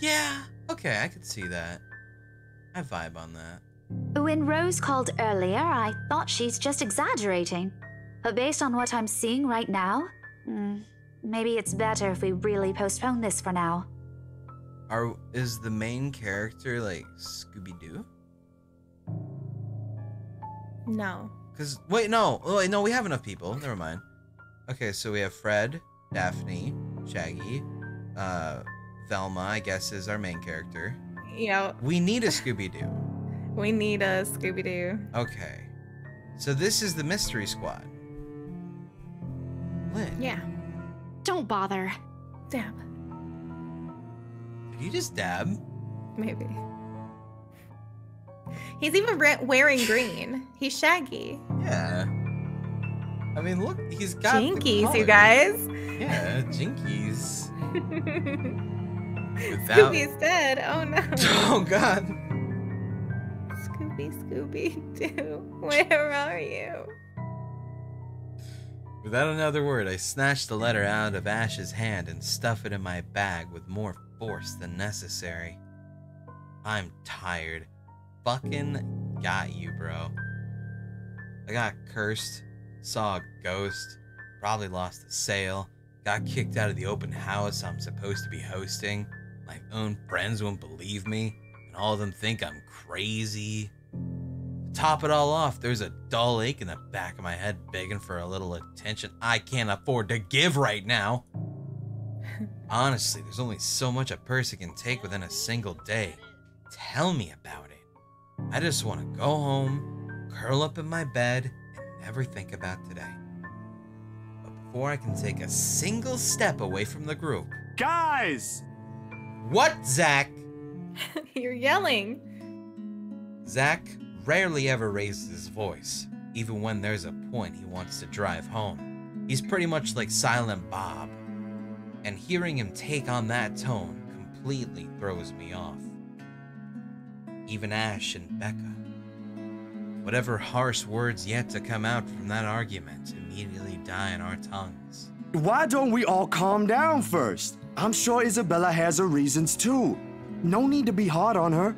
Yeah, okay, I could see that. I vibe on that. When Rose called earlier, I thought she's just exaggerating. But based on what I'm seeing right now, maybe it's better if we really postpone this for now. Is the main character like Scooby-Doo? No. Wait, no, we have enough people. Never mind. Okay, so we have Fred, Daphne, Shaggy, Velma, I guess, is our main character. Yeah. We need a Scooby-Doo. We need a Scooby-Doo. Okay. So this is the Mystery Squad. Lynn. Yeah. Don't bother. Dab. Did you just dab? Maybe. He's even wearing green. He's Shaggy. Yeah. I mean, look, he's got Jinkies, you guys. Yeah, Jinkies. Scooby's dead. Oh no. Oh god. Scooby-Doo, where are you? Without another word, I snatched the letter out of Ash's hand and stuffed it in my bag with more force than necessary. I'm tired. Fucking got you, bro. I got cursed, saw a ghost, probably lost a sale, got kicked out of the open house I'm supposed to be hosting. My own friends won't believe me, and all of them think I'm crazy. To top it all off, there's a dull ache in the back of my head begging for a little attention I can't afford to give right now. Honestly, there's only so much a person can take within a single day. Tell me about it. I just want to go home, curl up in my bed, and never think about today. But before I can take a single step away from the group... Guys! What, Zach? You're yelling. Zach rarely ever raises his voice, even when there's a point he wants to drive home. He's pretty much like Silent Bob, and hearing him take on that tone completely throws me off. Even Ash and Becca. Whatever harsh words yet to come out from that argument immediately die on our tongues. Why don't we all calm down first? I'm sure Isabella has her reasons too. No need to be hard on her.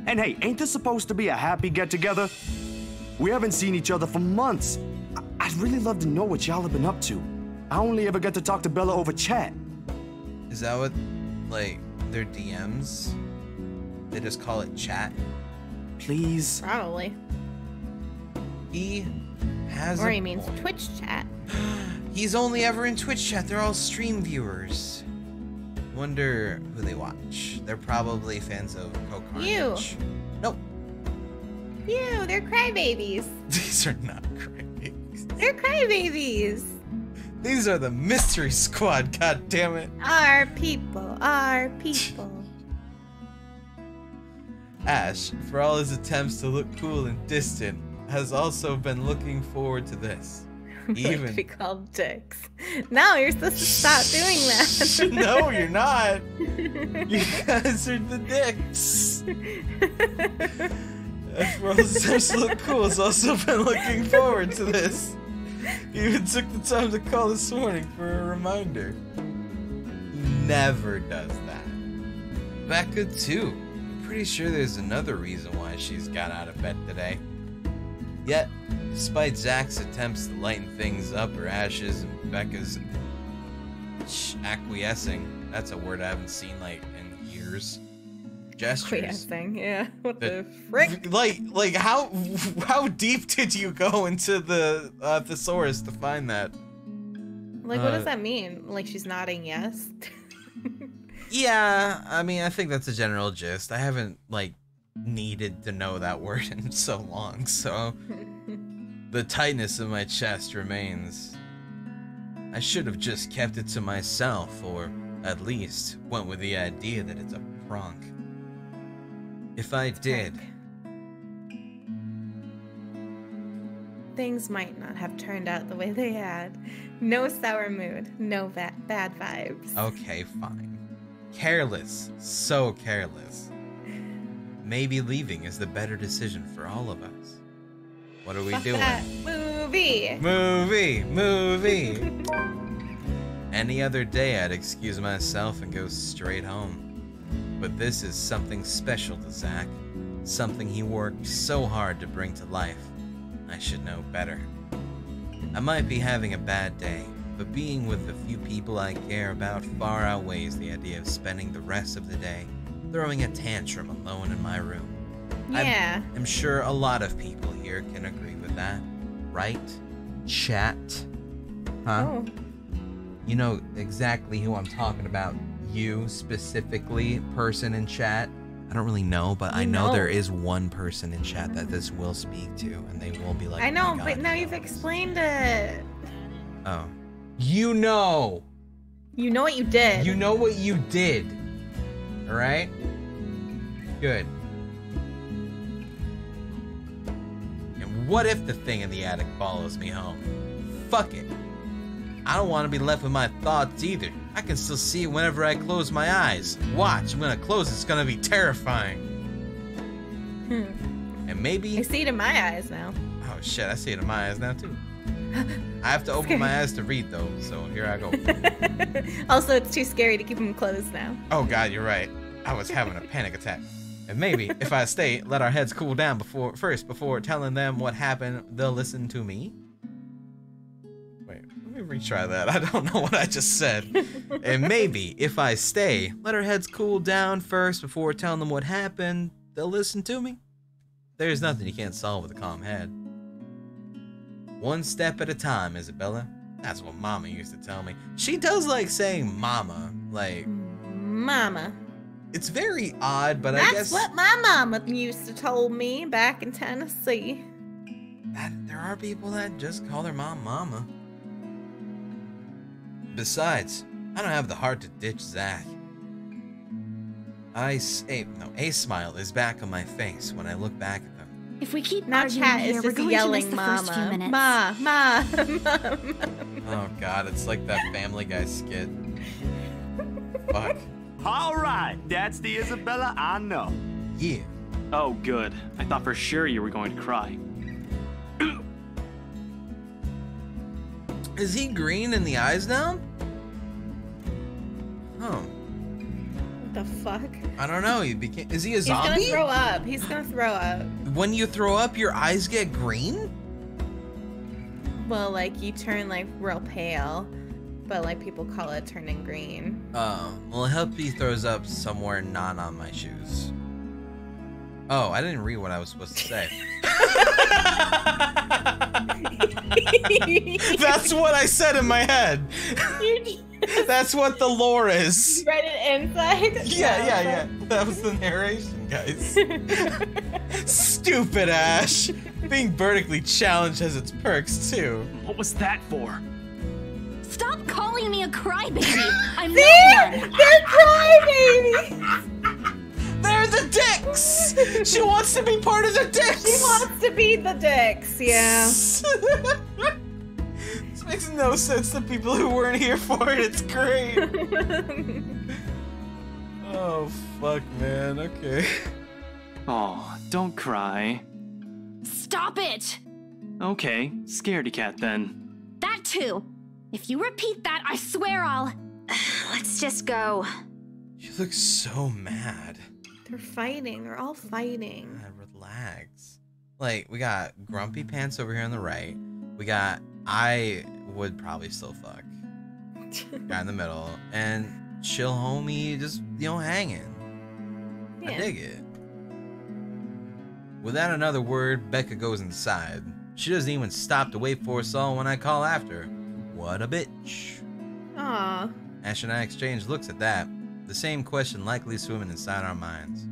And hey, ain't this supposed to be a happy get-together? We haven't seen each other for months. I'd really love to know what y'all have been up to. I only ever get to talk to Bella over chat. Is that what, like, their DMs? They just call it chat? Please? Probably. He has Or he means Twitch chat. He's only ever in Twitch chat. They're all stream viewers. Wonder who they watch. They're probably fans of Cocarnage. You. Nope. You, they're crybabies. These are not crybabies. They're crybabies. These are the Mystery Squad, god damn it. Our people, our people. Ash, for all his attempts to look cool and distant, has also been looking forward to this. Even Like to be called dicks. No, you're supposed to stop doing that. No, you're not. You guys are the dicks. Ash, for all his attempts to look cool, has also been looking forward to this. He even took the time to call this morning for a reminder. He never does that. Becca, too. I'm pretty sure there's another reason why she's got out of bed today. Yet, despite Zach's attempts to lighten things up, or Ash's and Becca's acquiescing, that's a word I haven't seen, like, in years. Gestures. Acquiescing, yeah. What the frick? Like how deep did you go into the thesaurus to find that? Like, what does that mean? Like, she's nodding yes? Yeah, I mean, I think that's a general gist. I haven't, like, needed to know that word in so long, so the tightness of my chest remains. I should have just kept it to myself, or at least went with the idea that it's a prank. If I did... Things might not have turned out the way they had. No sour mood, no bad vibes. Okay, fine. Careless. So careless. Maybe leaving is the better decision for all of us. What are we Fuck doing? that. Movie! Movie! Any other day I'd excuse myself and go straight home. But this is something special to Zach. Something he worked so hard to bring to life. I should know better. I might be having a bad day, but being with the few people I care about far outweighs the idea of spending the rest of the day throwing a tantrum alone in my room. Yeah. I'm sure a lot of people here can agree with that, right? Chat? Huh? Oh. You know exactly who I'm talking about. You specifically, person in chat. I don't really know, but I know there is one person in chat that this will speak to, and they will be like, I know, "Oh my but God, now he you've knows." explained it. Oh. You know! You know what you did. You know what you did. Alright? Good. And what if the thing in the attic follows me home? Fuck it. I don't want to be left with my thoughts either. I can still see it whenever I close my eyes. Watch, I'm gonna close, it's gonna be terrifying. And maybe... I see it in my eyes now. Oh shit, I see it in my eyes now too. I have to open my eyes to read though, so here I go. Also, it's too scary to keep them closed now. Oh god, you're right. I was having a panic attack. And maybe, if I stay, let our heads cool down before telling them what happened, they'll listen to me. Wait, let me retry that. I don't know what I just said. And maybe, if I stay, let our heads cool down first before telling them what happened, they'll listen to me. There's nothing you can't solve with a calm head. One step at a time, Isabella. That's what Mama used to tell me. She does like saying Mama, like... Mama. It's very odd, but I guess... That's what my mama used to told me back in Tennessee. There are people that just call their mom Mama. Besides, I don't have the heart to ditch Zach. A smile is back on my face when I look back at them. If we keep Now arguing chat here, is we're just going to miss yelling the first few minutes. Ma. Oh god, it's like that Family Guy skit. Fuck. All right, that's the Isabella I know. Yeah. Oh, good. I thought for sure you were going to cry. Is he green in the eyes now? Oh. What the fuck? I don't know. Is he a He's zombie? gonna throw up. He's gonna throw up. When you throw up, your eyes get green? Well, like, you turn, like, real pale. But, like, people call it turning green. Oh, well, I hope he throws up somewhere not on my shoes. Oh, I didn't read what I was supposed to say. That's what I said in my head. That's what the lore is. You read it inside? Yeah. That was the narration, guys. Stupid Ash. Being vertically challenged has its perks, too. What was that for? Stop calling me a crybaby. I'm See? not one. They're crybabies! They're the dicks! She wants to be part of the dicks! She wants to be the dicks, yeah. This makes no sense to people who weren't here for it. It's great. Oh, fuck, man. Okay. Oh, don't cry. Stop it. Okay, scaredy cat then. That too. If you repeat that, I swear I'll... Let's just go. You look so mad. They're fighting. They're all fighting. God, relax. Like, we got Grumpy Pants over here on the right. We got I would probably still fuck. Guy in the middle. And chill homie just, hanging. Yeah. I dig it. Without another word, Becca goes inside. She doesn't even stop to wait for us all when I call after her. What a bitch. Aw. Ash and I exchange looks at that. The same question likely swimming inside our minds.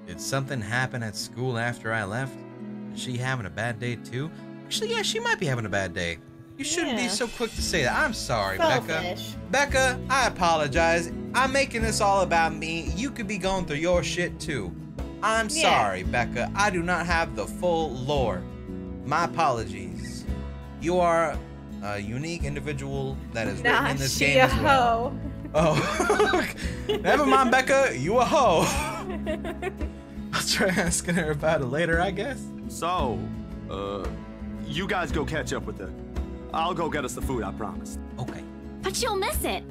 Did something happen at school after I left? Is she having a bad day too? Actually, yeah, she might be having a bad day. You shouldn't be Yeah. so quick to say that. I'm sorry, Becca. Selfish. Becca, I apologize. I'm making this all about me. You could be going through your shit too. I'm Yeah. sorry, Becca. I do not have the full lore. My apologies. You are a unique individual that is written Nah, in this she game a as well. hoe. Oh, never mind, Becca. You a hoe. I'll try asking her about it later, I guess. So, you guys go catch up with her. I'll go get us the food, I promise. Okay. But you'll miss it.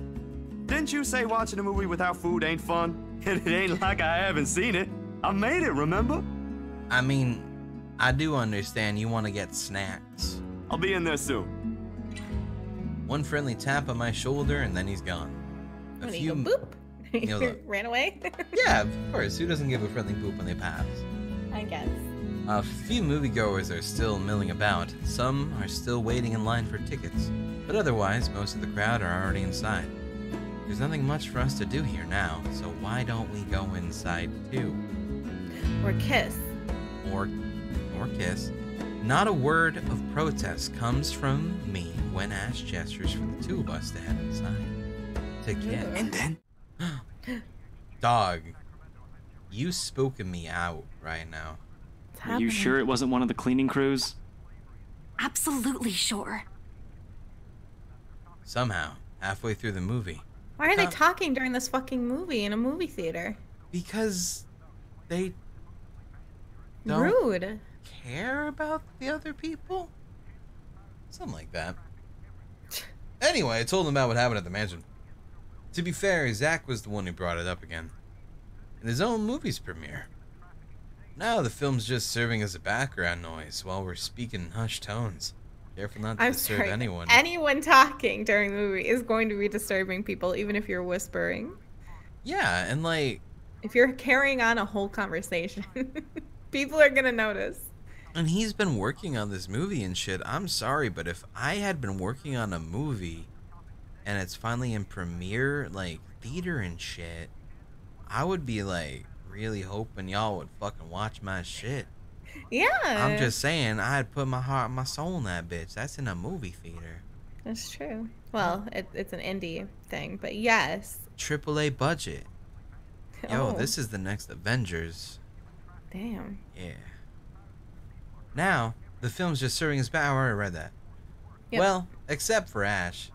Didn't you say watching a movie without food ain't fun? And it ain't like I haven't seen it. I made it, remember? I mean, I do understand you want to get snacks. I'll be in there soon. One friendly tap on my shoulder and then he's gone. When you go boop. You know, look. Ran away? Yeah, of course. Who doesn't give a friendly boop when they pass? I guess. A few moviegoers are still milling about. Some are still waiting in line for tickets. But otherwise, most of the crowd are already inside. There's nothing much for us to do here now, so why don't we go inside too? Or kiss. Or kiss. Not a word of protest comes from me when Ash gestures for the two of us to head inside. To kiss. And then? Dog, you spooking me out right now. What's Are you happening? sure it wasn't one of the cleaning crews? Absolutely sure. Somehow, halfway through the movie. Why are they talking during this fucking movie in a movie theater? Because they don't Rude. care about the other people? Something like that. Anyway, I told him about what happened at the mansion. To be fair, Zach was the one who brought it up again. In his own movie's premiere. Now the film's just serving as a background noise while we're speaking in hushed tones. Careful not to I'm disturb sorry. anyone. Anyone talking during the movie is going to be disturbing people, even if you're whispering. Yeah, and like... If you're carrying on a whole conversation, people are gonna notice. And he's been working on this movie and shit. I'm sorry, but if I had been working on a movie and it's finally in premiere, like, theater and shit, I would be, like, really hoping y'all would fucking watch my shit. Yeah. I'm just saying, I'd put my heart and my soul in that bitch. That's in a movie theater. That's true. Well, it's an indie thing, but yes. AAA budget. Yo, Oh, this is the next Avengers. damn. Yeah. Now, the film's just serving as back. I already read that. Yep. Well, except for Ash.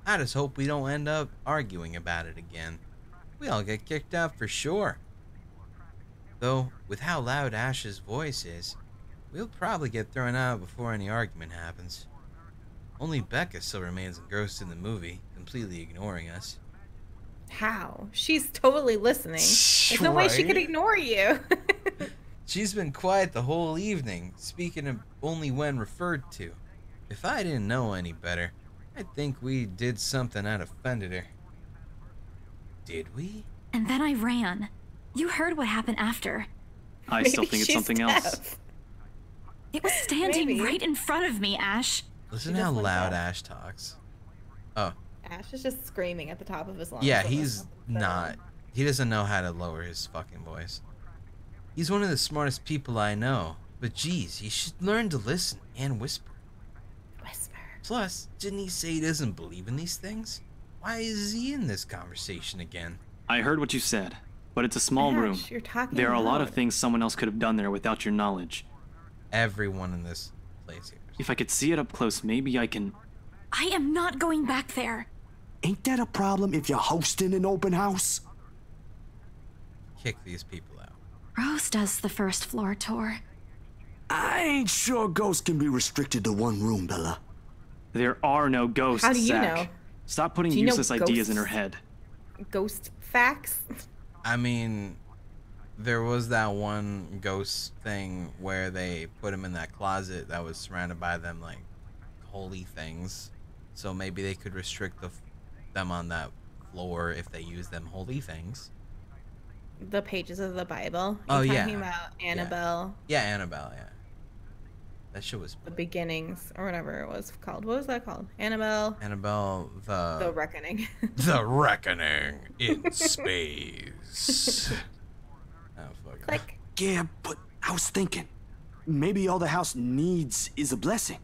I just hope we don't end up arguing about it again. We all get kicked out for sure. Though, with how loud Ash's voice is, we'll probably get thrown out before any argument happens. Only Becca still remains engrossed in the movie, completely ignoring us. How? She's totally listening. There's no way she could Right? ignore you. She's been quiet the whole evening, speaking only when referred to. If I didn't know any better, I think we did something that offended her. Did we? And then I ran. You heard what happened after. I still Maybe think it's she's something else. deaf. It was standing Maybe. right in front of me, Ash. Listen She how just went loud deaf. Ash talks. Oh, Ash is just screaming at the top of his lungs. yeah, So he's that's- not. He doesn't know how to lower his fucking voice. He's one of the smartest people I know. But geez, he should learn to listen and whisper. Whisper. Plus, didn't he say he doesn't believe in these things? Why is he in this conversation again? I heard what you said, but it's a small room. Ash, you're talking There are a lot of loud. things someone else could have done there without your knowledge. Everyone in this place here. If I could see it up close, maybe I can... I am not going back there. Ain't that a problem if you're hosting an open house? Kick these people out. Rose does the first floor tour. I ain't sure ghosts can be restricted to one room, Bella. There are no ghosts, How do you Zach. know? Stop putting Do you know useless ideas in her ghosts? head. Ghost facts. I mean, there was that one ghost thing where they put him in that closet that was surrounded by them, like, holy things. So maybe they could restrict them on that floor if they use them holy things. The pages of the Bible. Oh, You're yeah. talking about Annabelle, Yeah, Annabelle, yeah. That shit was... the beginnings, or whatever it was called. What was that called? Annabelle, Annabelle, the Reckoning. The Reckoning in Space. Oh, fuck. Click. Yeah, but I was thinking, maybe all the house needs is a blessing.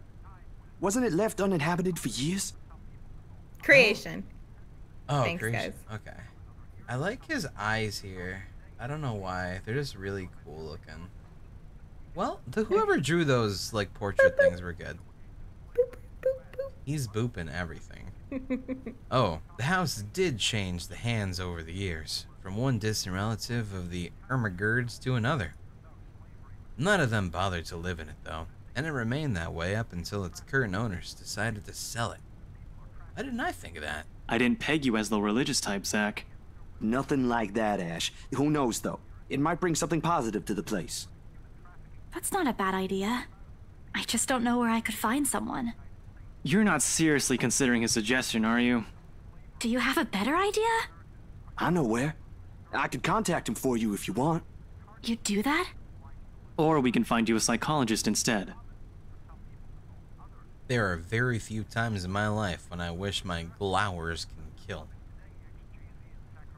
Wasn't it left uninhabited for years? Creation. Oh, Thanks, creation. guys. Okay. I like his eyes here. I don't know why. They're just really cool looking. Well, whoever drew those, like, portrait things were good. He's booping everything. Oh, the house did change the hands over the years, from one distant relative of the Ermagirds to another. None of them bothered to live in it, though, and it remained that way up until its current owners decided to sell it. Why didn't I think of that? I didn't peg you as the religious type, Zach. Nothing like that, Ash. Who knows, though? It might bring something positive to the place. That's not a bad idea. I just don't know where I could find someone. You're not seriously considering his suggestion, are you? Do you have a better idea? I know where. I could contact him for you if you want. You'd do that? Or we can find you a psychologist instead. There are very few times in my life when I wish my glowers can kill.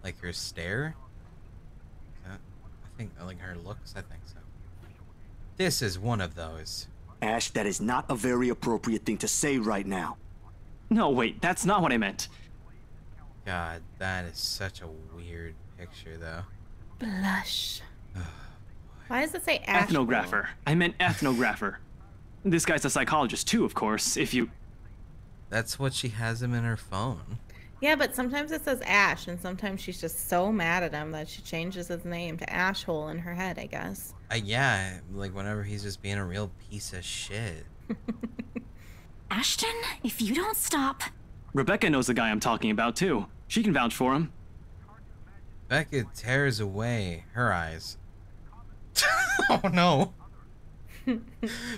Like her stare? I think, like her looks, I think so. This is one of those. Ash, that is not a very appropriate thing to say right now. No, wait, that's not what I meant. God, that is such a weird picture, though. Blush. Why does it say ash? Ethnographer. I meant ethnographer. This guy's a psychologist too, of course, if you... That's what she has him in her phone. Yeah, but sometimes it says Ash, and sometimes she's just so mad at him that she changes his name to Ashhole in her head, I guess. Yeah, like whenever he's just being a real piece of shit. Ashton, if you don't stop... Rebecca knows the guy I'm talking about too. She can vouch for him. Becca tears away her eyes. Oh no.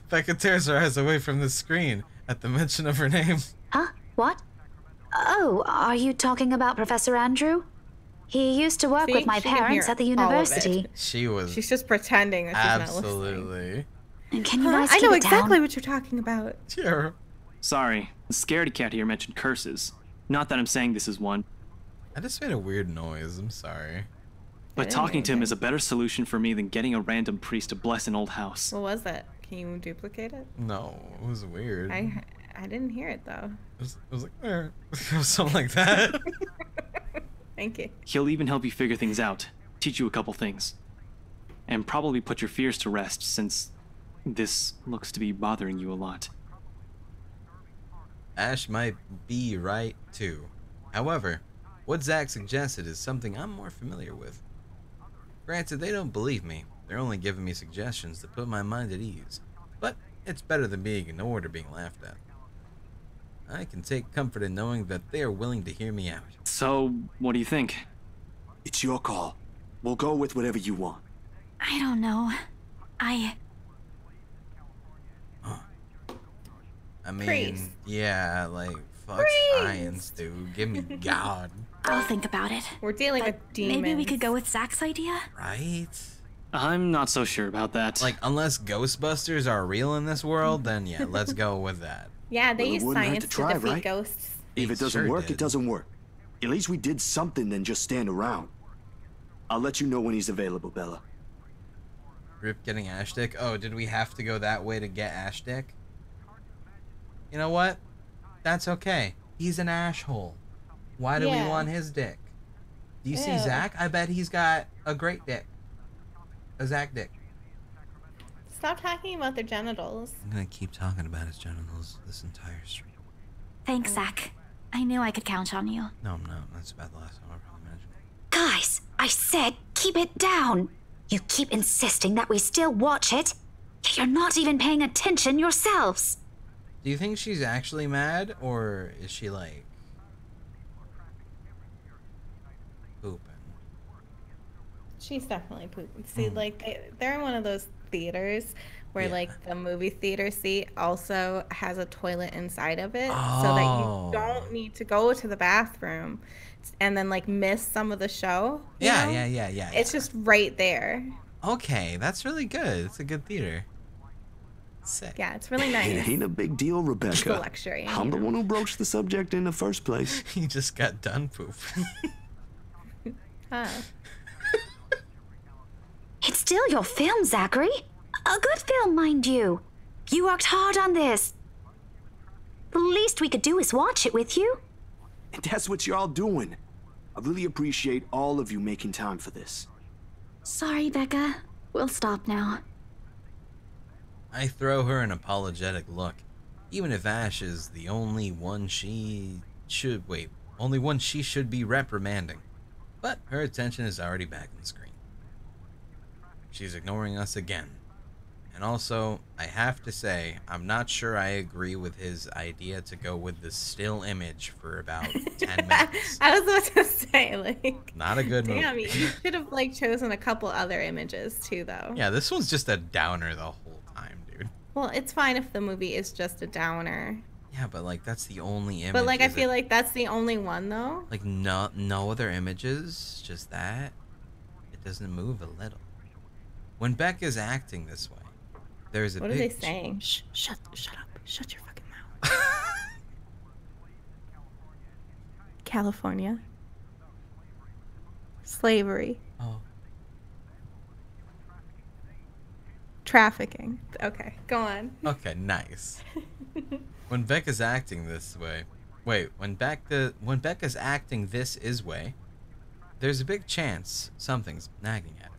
Becca tears her eyes away from the screen at the mention of her name. Huh? What? Oh, are you talking about Professor Andrew? He used to work See? with my She can parents hear at the all of it. university. She was She's just pretending that she's not listening. absolutely. And can you Huh? guys I keep know it exactly down? what you're talking about. Yeah. Sorry, the scaredy cat here mentioned curses. Not that I'm saying this is one, I just made a weird noise. I'm sorry. but didn't talking hear to him anything. is a better solution for me than getting a random priest to bless an old house. What was it? Can you duplicate it? No, it was weird. I didn't hear it though. It was like, it was something like that. Thank you. He'll even help you figure things out, teach you a couple things, and probably put your fears to rest since this looks to be bothering you a lot. Ash might be right too. However, what Zach suggested is something I'm more familiar with. Granted, they don't believe me. They're only giving me suggestions to put my mind at ease. But it's better than being ignored or being laughed at. I can take comfort in knowing that they are willing to hear me out. So, what do you think? It's your call. We'll go with whatever you want. I don't know. I mean, Priest. yeah, like, fuck Priest. science, dude. Give me God. I'll think about it. We're dealing But with demons. maybe we could go with Zach's idea? Right? I'm not so sure about that. Like, unless Ghostbusters are real in this world, then yeah, let's go with that. Yeah, they Well, it use wouldn't hurt science to to, try, defeat right? ghosts. If He it doesn't sure work, did. it doesn't work. At least we did something than just stand around. I'll let you know when he's available, Bella. Rip getting Ash Dick? Oh, did we have to go that way to get Ash Dick? You know what? That's okay. He's an ashhole. Why do we Yeah. want his dick? Do you see Ew. Zach? I bet he's got a great dick. A Zach dick. Stop talking about their genitals. I'm gonna keep talking about his genitals this entire stream. Thanks, Zach. I knew I could count on you. No, I'm not. That's about the last time I probably mentioned. Guys, I said keep it down. You keep insisting that we still watch it, yet you're not even paying attention yourselves. Do you think she's actually mad, or is she like pooping? She's definitely pooping. See, like they're in one of those theaters where Yeah. like the movie theater seat also has a toilet inside of it, so that Oh. you don't need to go to the bathroom and then like miss some of the show. you Yeah, know? yeah. It's just right there. Okay, that's really good. It's a good theater. Sick. Yeah, it's really It nice. ain't a big deal, Rebecca. It's a luxury. I'm the one who broached the subject in the first place. He just got done pooping. Huh. It's still your film, Zachary. A good film, mind you. You worked hard on this. The least we could do is watch it with you. And that's what you're all doing. I really appreciate all of you making time for this. Sorry, Becca. We'll stop now. I throw her an apologetic look. Even if Ash is the only one she should be reprimanding. But her attention is already back on the screen. She's ignoring us again. And also, I have to say, I'm not sure I agree with his idea to go with the still image for about 10 minutes. I was about to say, like, Not a good damn, movie. you should have like chosen a couple other images too, though. Yeah, this one's just a downer the whole time, dude. Well, it's fine if the movie is just a downer. Yeah, but like that's the only image. But like, I is feel it- like that's the only one, though. like no other images, just that. It doesn't move a little. When Becca's acting this way, there's a What are big they saying? Shut up. Shut your fucking mouth. California. Slavery. Oh. Trafficking. Okay, go on. Okay, nice. When Becca's acting this way, when Becca's acting this way, there's a big chance something's nagging at her.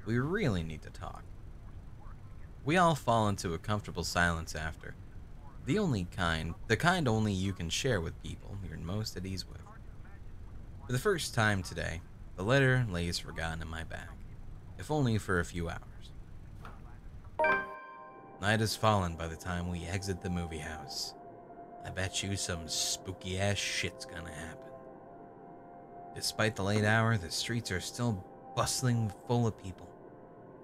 We really need to talk. We all fall into a comfortable silence after. The kind only you can share with people you're most at ease with. For the first time today, the letter lays forgotten in my bag, if only for a few hours. Night has fallen by the time we exit the movie house. I bet you some spooky ass shit's gonna happen. Despite the late hour, the streets are still bustling full of people.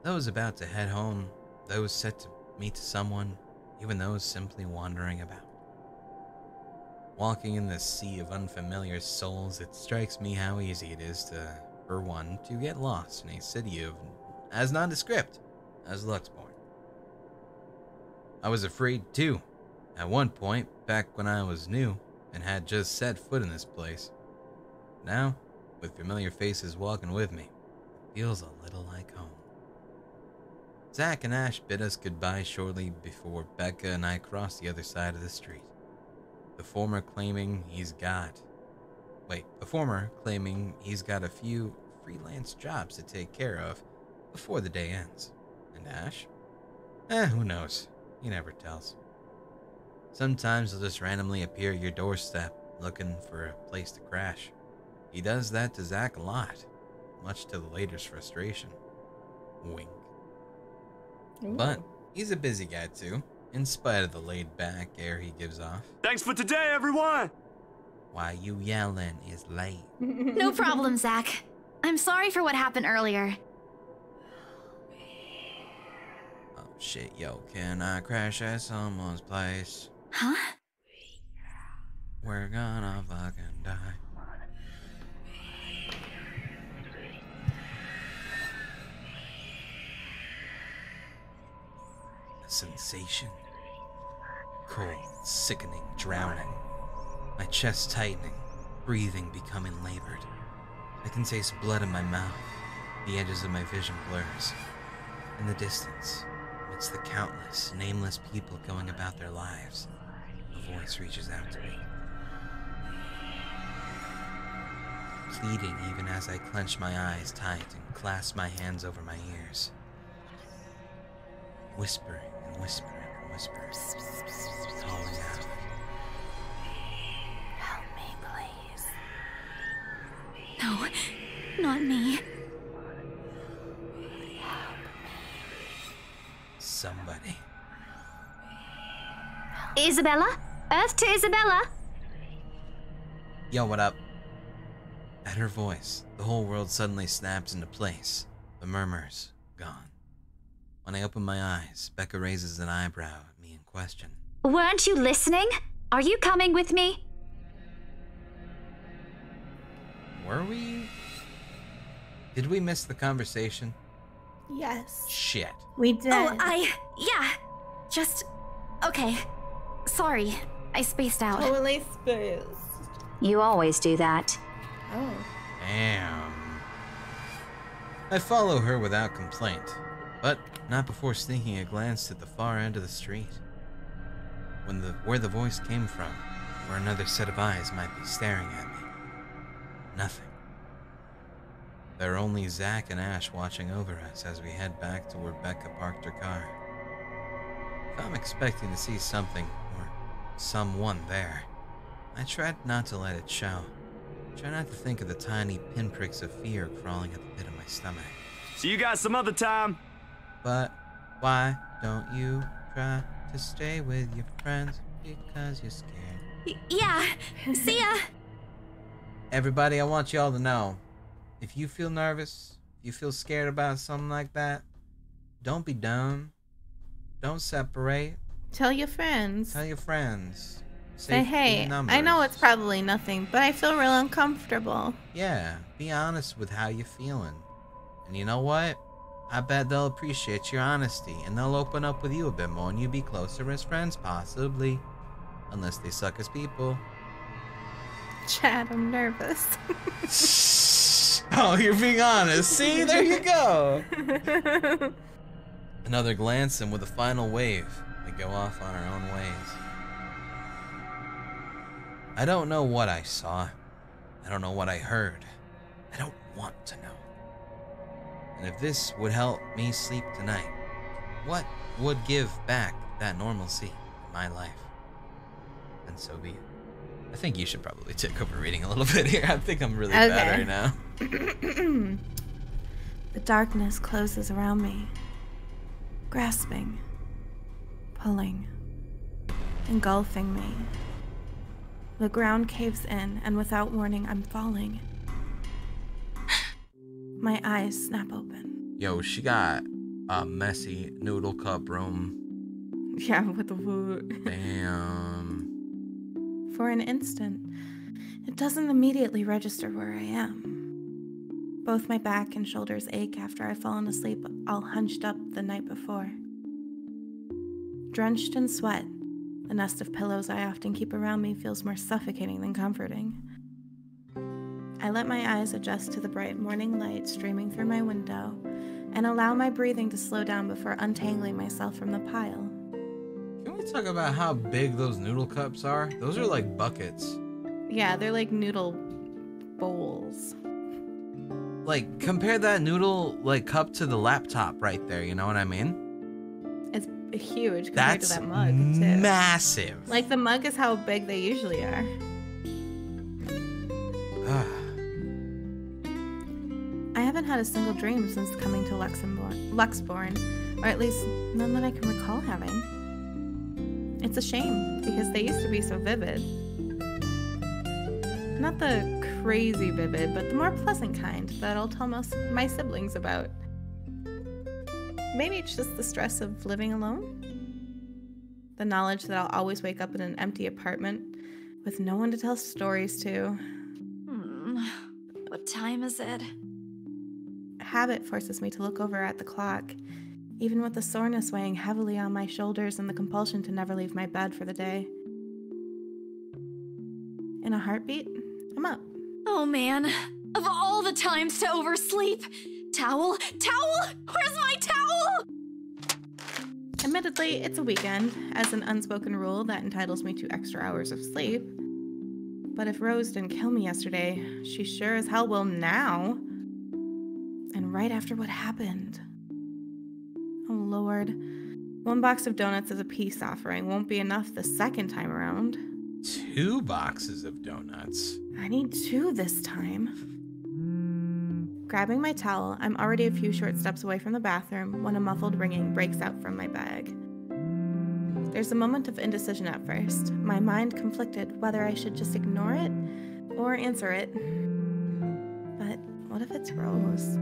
Those about to head home, those set to meet someone, even those simply wandering about. Walking in this sea of unfamiliar souls, it strikes me how easy it is for one to get lost in a city of as nondescript as Luxembourg. I was afraid too, at one point, back when I was new and had just set foot in this place. Now, with familiar faces walking with me, it feels a little like home. Zach and Ash bid us goodbye shortly before Becca and I crossed the other side of the street. The former claiming he's got a few freelance jobs to take care of before the day ends. And Ash? Who knows? He never tells. Sometimes he'll just randomly appear at your doorstep looking for a place to crash. He does that to Zach a lot, much to the later's frustration. Wink. Ooh. But he's a busy guy too, in spite of the laid-back air he gives off. Thanks for today, everyone! Why you yelling is late. No problem, Zach. I'm sorry for what happened earlier. Oh shit, yo, can I crash at someone's place? Huh? We're gonna fucking die. A sensation. Cold, sickening, drowning. My chest tightening, breathing becoming labored. I can taste blood in my mouth. The edges of my vision blurs. In the distance, amidst the countless, nameless people going about their lives, a voice reaches out to me. Pleading even as I clench my eyes tight and clasp my hands over my ears. Whispering and whispering and whispering, calling out. Help me, please. No, not me. Somebody. Isabella? Earth to Isabella? Yo, what up? At her voice, the whole world suddenly snaps into place. The murmurs gone. When I open my eyes, Becca raises an eyebrow at me in question. Weren't you listening? Are you coming with me? Were we? Did we miss the conversation? Yes. Shit. We did. Yeah. Just, okay. Sorry, I spaced out. Totally spaced. You always do that. Oh. Damn. I follow her without complaint, but not before sneaking a glance at the far end of the street. Where the voice came from, where another set of eyes might be staring at me. Nothing. There are only Zach and Ash watching over us as we head back to where Becca parked her car. If I'm expecting to see something, or someone there, I tried not to let it show. Try not to think of the tiny pinpricks of fear crawling at the pit of my stomach. See you guys some other time. But Why don't you try to stay with your friends because you're scared? Yeah. See ya. Everybody, I want you all to know, if you feel nervous, if you feel scared about something like that, don't be dumb. Don't separate. Tell your friends. Tell your friends. Say, Safety hey, in I numbers. know it's probably nothing, but I feel real uncomfortable. Yeah, be honest with how you're feeling. And you know what? I bet they'll appreciate your honesty, and they'll open up with you a bit more, and you'll be closer as friends, possibly. Unless they suck as people. Chad, I'm nervous. Oh, you're being honest. See, there you go. Another glance, and with a final wave, we go off on our own ways. I don't know what I saw. I don't know what I heard. I don't want to know. And if this would help me sleep tonight, what would give back that normalcy in my life? And so be it. I think you should probably take over reading a little bit here. I think I'm really bad right now. The darkness closes around me, grasping, pulling, engulfing me. The ground caves in, and without warning, I'm falling. My eyes snap open. Yo, she got a messy noodle cup room. Yeah, what the fuck? Damn. For an instant, it doesn't immediately register where I am. Both my back and shoulders ache after I've fallen asleep all hunched up the night before. Drenched in sweat, the nest of pillows I often keep around me feels more suffocating than comforting. I let my eyes adjust to the bright morning light streaming through my window and allow my breathing to slow down before untangling myself from the pile. Can we talk about how big those noodle cups are? Those are like buckets. Yeah, they're like noodle bowls. Like, compare that noodle like cup to the laptop right there, you know what I mean? It's huge compared That's to that mug, too. massive. Like, the mug is how big they usually are. I haven't had a single dream since coming to Luxborn, or at least none that I can recall having. It's a shame, because they used to be so vivid. Not the crazy vivid, but the more pleasant kind that I'll tell my siblings about. Maybe it's just the stress of living alone? The knowledge that I'll always wake up in an empty apartment with no one to tell stories to. What time is it? Habit forces me to look over at the clock, even with the soreness weighing heavily on my shoulders and the compulsion to never leave my bed for the day. In a heartbeat, I'm up. Oh man, of all the times to oversleep. Towel? Where's my towel? Admittedly, it's a weekend, as an unspoken rule that entitles me to extra hours of sleep. But if Rose didn't kill me yesterday, she sure as hell will now. And right after what happened. Oh Lord, 1 box of donuts as a peace offering won't be enough the second time around. 2 boxes of donuts. I need 2 this time. Grabbing my towel, I'm already a few short steps away from the bathroom when a muffled ringing breaks out from my bag. There's a moment of indecision at first, my mind conflicted whether I should just ignore it or answer it. But what if it's Rose?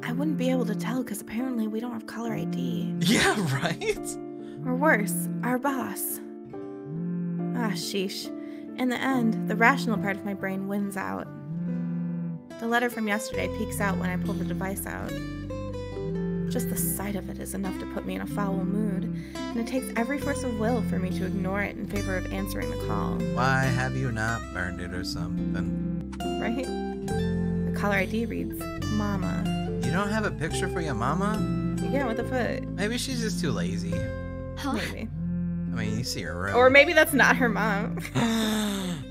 I wouldn't be able to tell because apparently we don't have caller ID. Yeah, right? Or worse, our boss. Ah, sheesh. In the end, the rational part of my brain wins out. The letter from yesterday peeks out when I pull the device out. Just the sight of it is enough to put me in a foul mood, and it takes every force of will for me to ignore it in favor of answering the call. Why have you not burned it or something? Right? The caller ID reads, Mama. You don't have a picture for your mama? Yeah, what the fuck? Maybe she's just too lazy. Huh? Maybe. I mean, you see her room. Or maybe that's not her mom.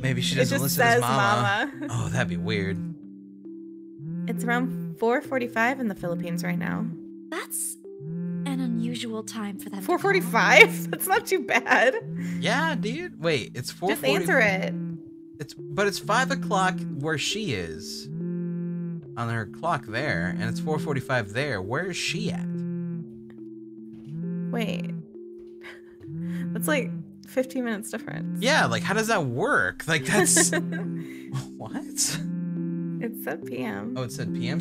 Maybe she It doesn't just listen to says his mama. mama. Oh, that'd be weird. It's around 4:45 in the Philippines right now. That's an unusual time for them. 4:45? That's not too bad. Yeah, dude. Wait, it's 4:40. Just answer it. But it's 5 o'clock where she is on her clock there, and it's 4:45 there. Where is she at? Wait. That's like 15 minutes difference. Yeah, like how does that work? Like that's what? It said PM. Oh, it said PM.